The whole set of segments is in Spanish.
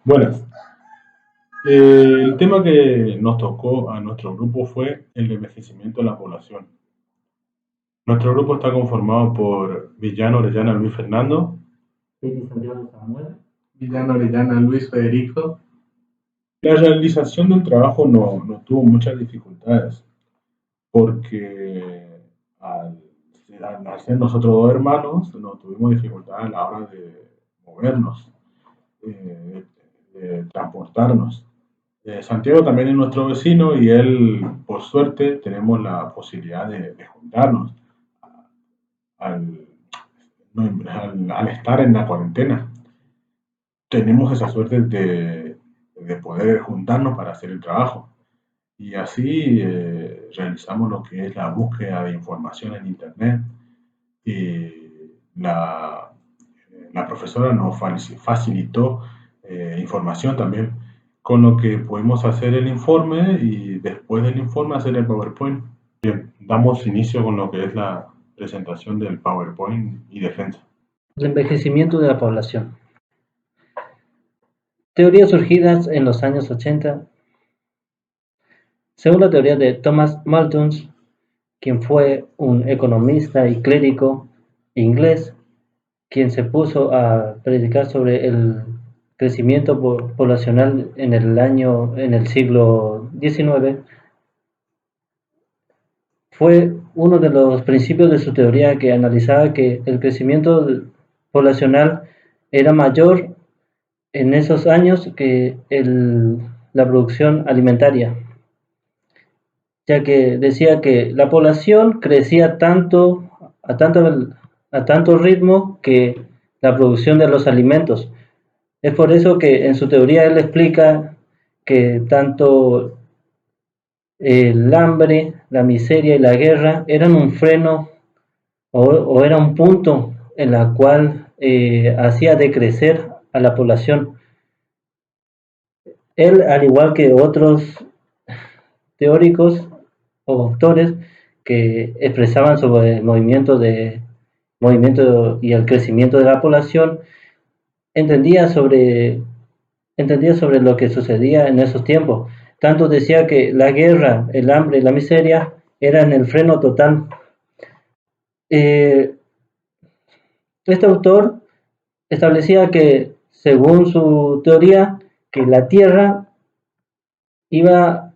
Buenas. El tema que nos tocó a nuestro grupo fue el envejecimiento de la población. Nuestro grupo está conformado por Villano Orellana Luis Fernando, Piti Santiago Samuel. Villano Orellana Luis Federico. La realización del trabajo no tuvo muchas dificultades, porque al ser nosotros dos hermanos, no tuvimos dificultades a la hora de movernos, de transportarnos. Santiago también es nuestro vecino y él, por suerte, tenemos la posibilidad de juntarnos al, al estar en la cuarentena. Tenemos esa suerte de poder juntarnos para hacer el trabajo. Y así realizamos lo que es la búsqueda de información en Internet. Y la profesora nos facilitó información también, con lo que pudimos hacer el informe y después del informe hacer el PowerPoint. Bien, damos inicio con lo que es la presentación del PowerPoint y defensa. El envejecimiento de la población. Teorías surgidas en los años 80. Según la teoría de Thomas Malthus, quien fue un economista y clérigo inglés, quien se puso a predicar sobre el crecimiento poblacional en el siglo XIX, fue uno de los principios de su teoría que analizaba que el crecimiento poblacional era mayor en esos años que la producción alimentaria, ya que decía que la población crecía a tanto ritmo que la producción de los alimentos. Es por eso que en su teoría él explica que tanto el hambre, la miseria y la guerra eran un freno o era un punto en la cual hacía decrecer a la población. Él, al igual que otros teóricos o autores que expresaban sobre el movimiento y el crecimiento de la población, entendía sobre lo que sucedía en esos tiempos. Tanto decía que la guerra, el hambre y la miseria eran el freno total. Este autor establecía que, según su teoría, que la Tierra iba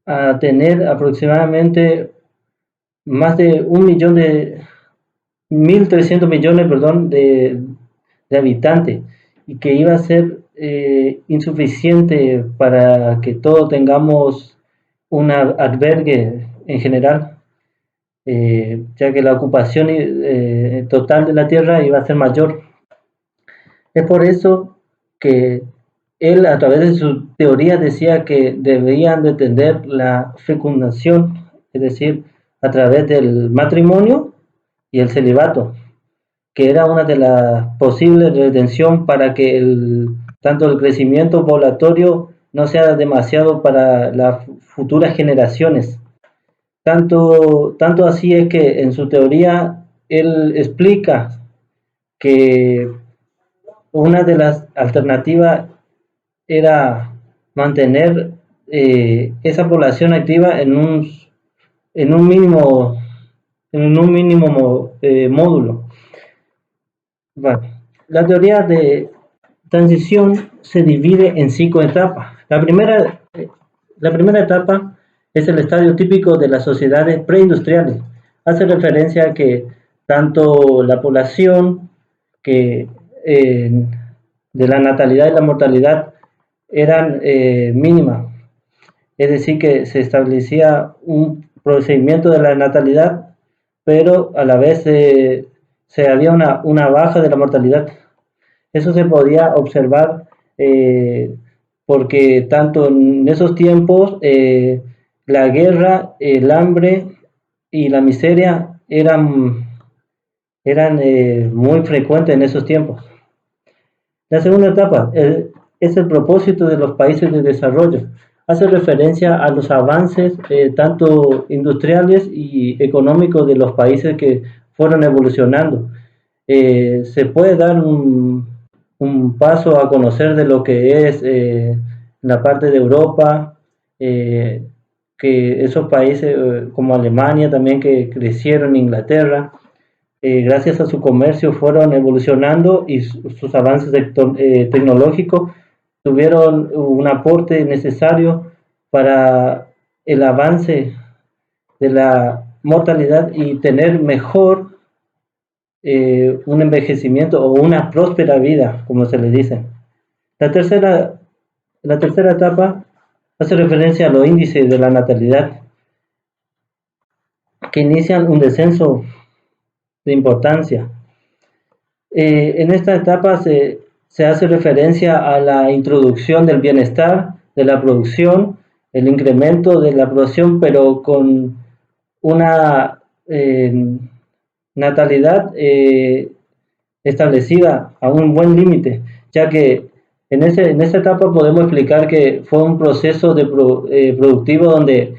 a tener aproximadamente más de 1.300 millones, de habitantes, y que iba a ser insuficiente para que todos tengamos un albergue en general, ya que la ocupación total de la tierra iba a ser mayor. Es por eso que él, a través de su teoría, decía que debían de tener la fecundación, es decir, a través del matrimonio y el celibato, que era una de las posibles redención para que tanto el crecimiento poblatorio no sea demasiado para las futuras generaciones. Tanto así es que en su teoría él explica que una de las alternativas era mantener esa población activa en un mínimo módulo. Bueno, la teoría de transición se divide en 5 etapas. La primera etapa es el estadio típico de las sociedades preindustriales. Hace referencia a que tanto la población que de la natalidad y la mortalidad eran mínimas. Es decir, que se establecía un procedimiento de la natalidad, pero a la vez se había una baja de la mortalidad. Eso se podía observar porque tanto en esos tiempos la guerra, el hambre y la miseria eran muy frecuentes en esos tiempos. La segunda etapa es el propósito de los países de desarrollo. Hace referencia a los avances tanto industriales y económicos de los países que fueron evolucionando. Se puede dar un paso a conocer de lo que es la parte de Europa, eh, que esos países como Alemania también que crecieron, Inglaterra, gracias a su comercio fueron evolucionando y sus avances tecnológicos tuvieron un aporte necesario para el avance de la mortalidad y tener mejor un envejecimiento o una próspera vida, como se le dice. La tercera, la tercera etapa hace referencia a los índices de la natalidad, que inician un descenso de importancia. En esta etapa se hace referencia a la introducción del bienestar, de la producción, el incremento de la producción, pero con una natalidad establecida a un buen límite, ya que en esa etapa podemos explicar que fue un proceso productivo donde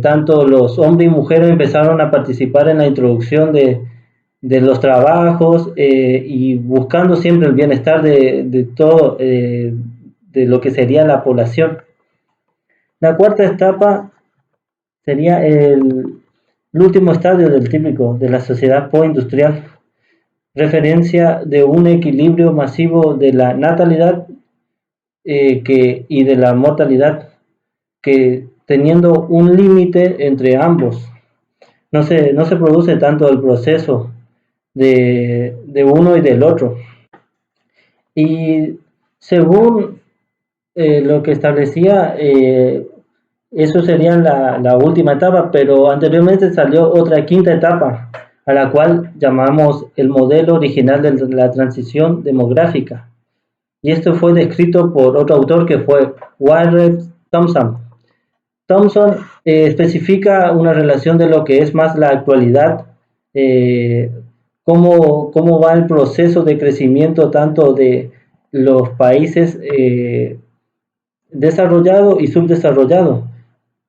tanto los hombres y mujeres empezaron a participar en la introducción de los trabajos y buscando siempre el bienestar de todo, de lo que sería la población. La cuarta etapa sería el último estadio del típico de la sociedad postindustrial, referencia de un equilibrio masivo de la natalidad y de la mortalidad, que teniendo un límite entre ambos, no se produce tanto el proceso de uno y del otro. Y según lo que establecía, eso sería la última etapa, pero anteriormente salió otra quinta etapa, a la cual llamamos el modelo original de la transición demográfica. Y esto fue descrito por otro autor que fue Warren Thompson. Thompson especifica una relación de lo que es más la actualidad, eh, cómo va el proceso de crecimiento tanto de los países desarrollados y subdesarrollados.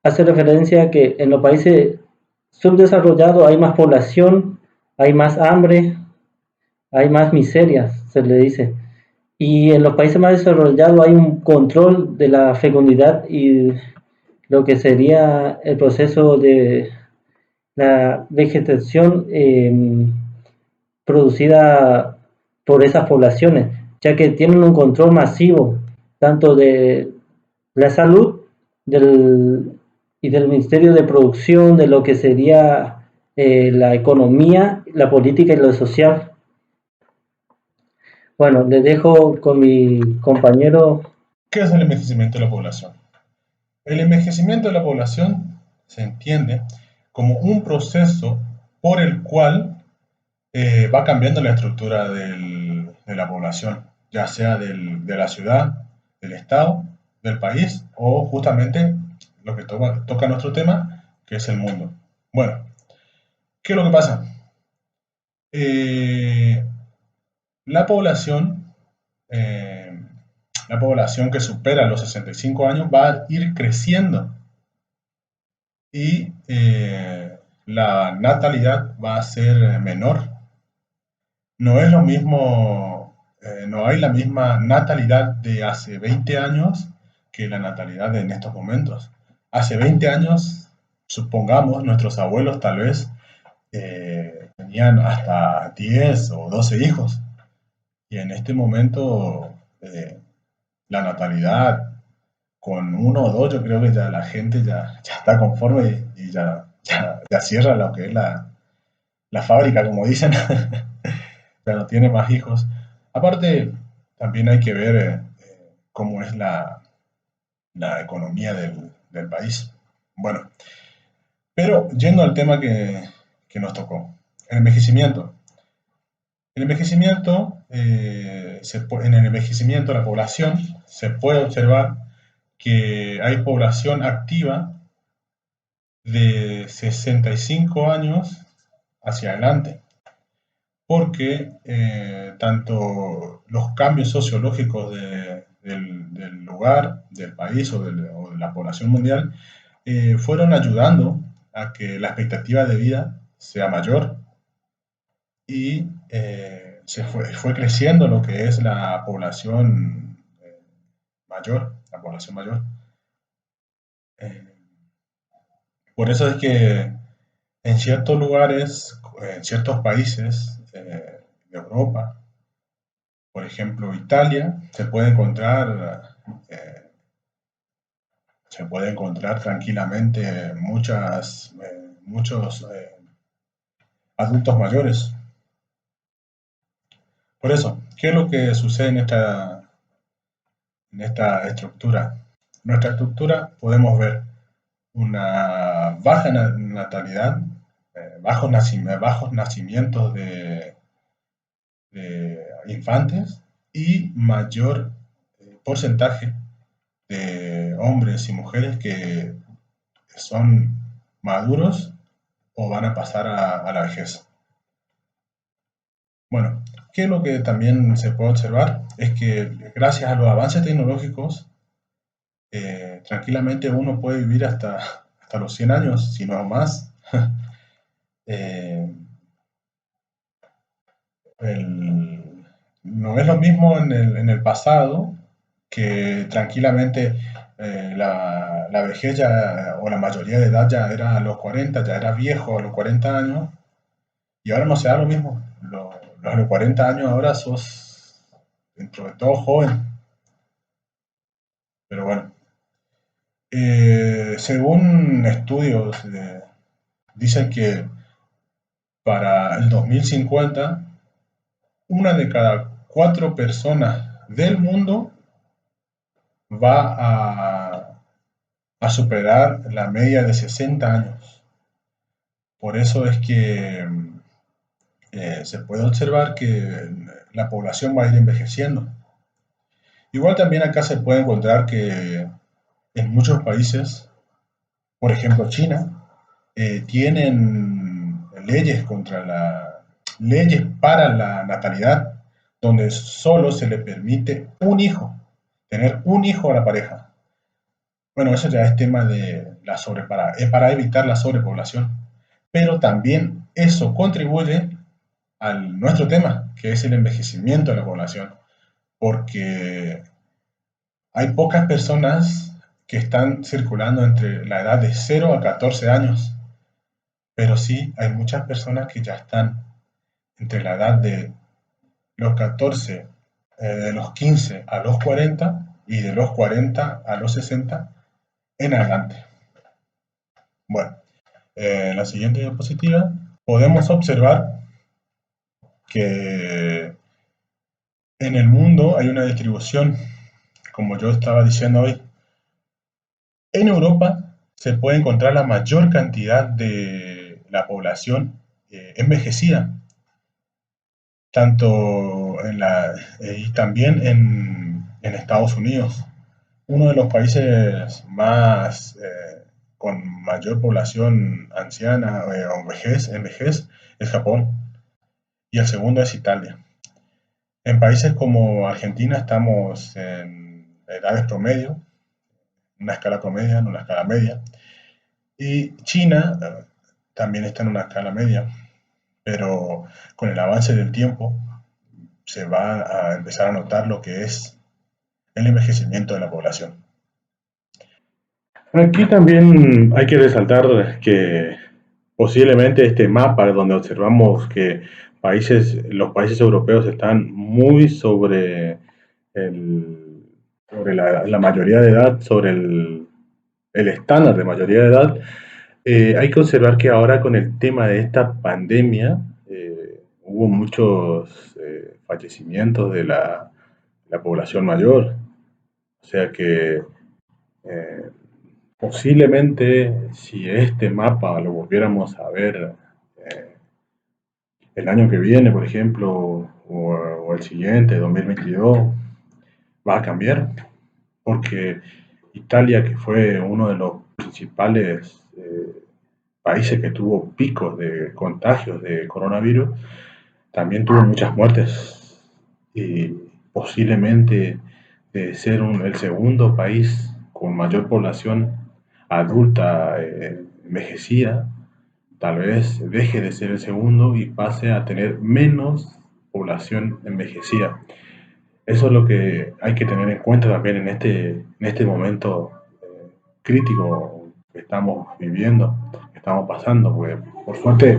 Hace referencia a que en los países subdesarrollados hay más población, hay más hambre, hay más miserias, se le dice. Y en los países más desarrollados hay un control de la fecundidad y lo que sería el proceso de la vegetación producida por esas poblaciones, ya que tienen un control masivo tanto de la salud y del Ministerio de Producción, de lo que sería la economía, la política y lo social. Bueno, le dejo con mi compañero. ¿Qué es el envejecimiento de la población? El envejecimiento de la población se entiende como un proceso por el cual va cambiando la estructura de la población, ya sea de la ciudad, del estado, del país o justamente lo que toca nuestro tema, que es el mundo. Bueno, ¿qué es lo que pasa? Eh, la población, eh, la población que supera los 65 años va a ir creciendo y la natalidad va a ser menor. No es lo mismo, no hay la misma natalidad de hace 20 años que la natalidad de en estos momentos. Hace 20 años, supongamos, nuestros abuelos tal vez tenían hasta 10 o 12 hijos. Y en este momento, la natalidad con uno o dos, yo creo que ya la gente ya está conforme y ya cierra lo que es la fábrica, como dicen. Ya no tiene más hijos. Aparte, también hay que ver cómo es la economía del país. Bueno, pero yendo al tema que nos tocó, el envejecimiento. El envejecimiento, en el envejecimiento de la población se puede observar que hay población activa de 65 años hacia adelante, porque tanto los cambios sociológicos del lugar, del país o de la población mundial fueron ayudando a que la expectativa de vida sea mayor y fue creciendo lo que es la población mayor, la población mayor. Eh, por eso es que en ciertos lugares, en ciertos países de Europa, por ejemplo Italia, eh, se puede encontrar tranquilamente muchos adultos mayores. Por eso, ¿qué es lo que sucede en esta estructura? En nuestra estructura podemos ver una baja natalidad, bajos nacimientos de infantes y mayor porcentaje de hombres y mujeres que son maduros o van a pasar a la vejez. Bueno, ¿qué es lo que también se puede observar? Es que gracias a los avances tecnológicos, tranquilamente uno puede vivir hasta los 100 años, si no más. Eh, no es lo mismo en el pasado, que tranquilamente la vejez ya, o la mayoría de edad ya era a los 40, ya era viejo a los 40 años, y ahora no se da lo mismo. A los 40 años ahora sos, dentro de todo, joven. Pero bueno, según estudios, dicen que para el 2050, una de cada 4 personas del mundo va a superar la media de 60 años. Por eso es que se puede observar que la población va a ir envejeciendo. Igual también acá se puede encontrar que en muchos países, por ejemplo China, tienen leyes para la natalidad, donde solo se le permite un hijo, tener un hijo a la pareja. Bueno, eso ya es tema de para evitar la sobrepoblación. Pero también eso contribuye al nuestro tema, que es el envejecimiento de la población, porque hay pocas personas que están circulando entre la edad de 0 a 14 años, pero sí hay muchas personas que ya están entre la edad de los 14, de los 15 a los 40 y de los 40 a los 60 en adelante. Bueno, en la siguiente diapositiva podemos observar que en el mundo hay una distribución, como yo estaba diciendo hoy. En Europa se puede encontrar la mayor cantidad de la población envejecida, tanto y también en Estados Unidos. Uno de los países con mayor población anciana o en vejez es Japón, y el segundo es Italia. En países como Argentina estamos en edades promedio, una escala promedio, en una escala media, y China también está en una escala media, pero con el avance del tiempo se va a empezar a notar lo que es el envejecimiento de la población. Aquí también hay que resaltar que posiblemente este mapa donde observamos que los países europeos están muy sobre la mayoría de edad, sobre el estándar de mayoría de edad. Hay que observar que ahora con el tema de esta pandemia hubo muchos fallecimientos de la población mayor. O sea que eh, posiblemente si este mapa lo volviéramos a ver eh, el año que viene, por ejemplo, o el siguiente, 2022, va a cambiar, porque Italia, que fue uno de los principales países que tuvo picos de contagios de coronavirus, también tuvo muchas muertes, y posiblemente de ser el segundo país con mayor población adulta envejecida, tal vez deje de ser el segundo y pase a tener menos población envejecida. Eso es lo que hay que tener en cuenta también en este momento crítico que estamos viviendo, que estamos pasando, porque por suerte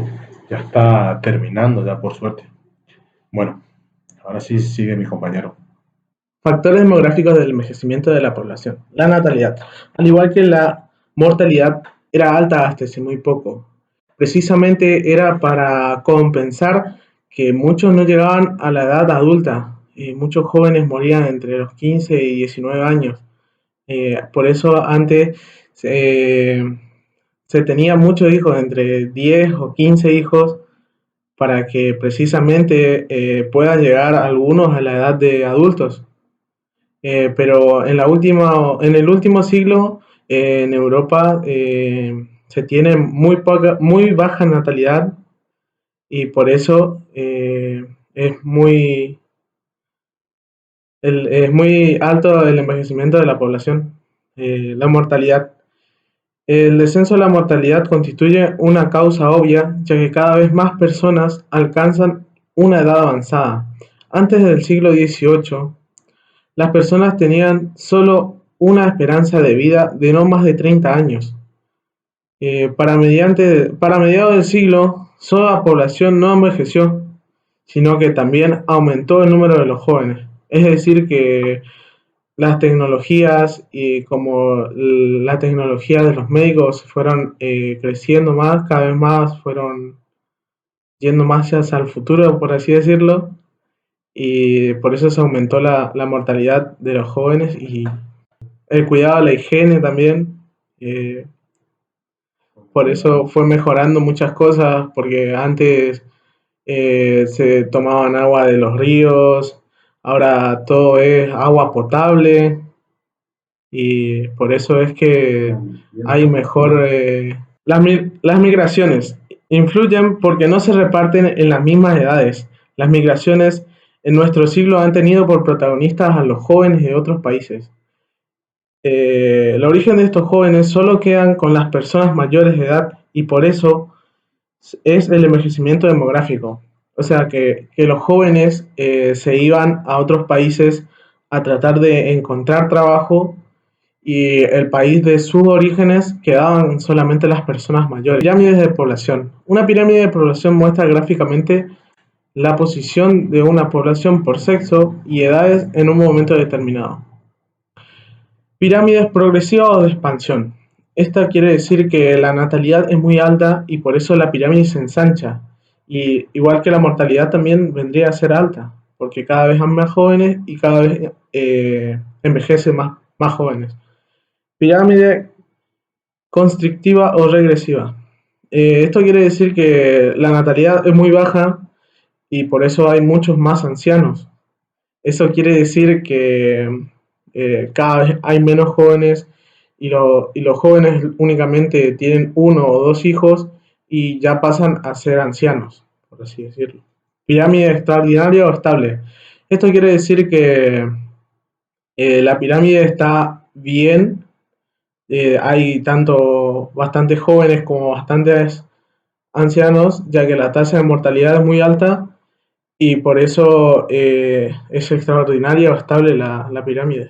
ya está terminando, ya por suerte. Bueno, ahora sí sigue mi compañero. Factores demográficos del envejecimiento de la población. La natalidad. Al igual que la mortalidad era alta hasta hace muy poco. Precisamente era para compensar que muchos no llegaban a la edad adulta. Muchos jóvenes morían entre los 15 y 19 años. Por eso antes eh, se tenía muchos hijos, entre 10 o 15 hijos, para que precisamente puedan llegar algunos a la edad de adultos. Pero en el último siglo en Europa se tiene muy baja natalidad y por eso es muy alto el envejecimiento de la población. La mortalidad. El descenso de la mortalidad constituye una causa obvia, ya que cada vez más personas alcanzan una edad avanzada. Antes del siglo XVIII, las personas tenían solo una esperanza de vida de no más de 30 años. Para mediados del siglo, solo la población no envejeció, sino que también aumentó el número de los jóvenes. Es decir, que las tecnologías y como la tecnología de los médicos fueron creciendo más, cada vez más fueron yendo más hacia el futuro, por así decirlo, y por eso se aumentó la mortalidad de los jóvenes y el cuidado de la higiene también. eh, por eso fue mejorando muchas cosas, porque antes se tomaban agua de los ríos, ahora todo es agua potable y por eso es que hay mejor... las migraciones influyen porque no se reparten en las mismas edades. Las migraciones en nuestro siglo han tenido por protagonistas a los jóvenes de otros países. El origen de estos jóvenes solo quedan con las personas mayores de edad y por eso es el envejecimiento demográfico. O sea, que los jóvenes se iban a otros países a tratar de encontrar trabajo y el país de sus orígenes quedaban solamente las personas mayores. Pirámides de población. Una pirámide de población muestra gráficamente la posición de una población por sexo y edades en un momento determinado. Pirámides progresivas o de expansión. Esta quiere decir que la natalidad es muy alta y por eso la pirámide se ensancha. Y igual que la mortalidad también vendría a ser alta, porque cada vez hay más jóvenes y cada vez envejecen más jóvenes. Pirámide constrictiva o regresiva. Esto quiere decir que la natalidad es muy baja y por eso hay muchos más ancianos. Eso quiere decir que cada vez hay menos jóvenes y los jóvenes únicamente tienen uno o dos hijos y ya pasan a ser ancianos, por así decirlo. Pirámide extraordinaria o estable. Esto quiere decir que la pirámide está bien, hay tanto bastantes jóvenes como bastantes ancianos, ya que la tasa de mortalidad es muy alta y por eso es extraordinaria o estable la pirámide.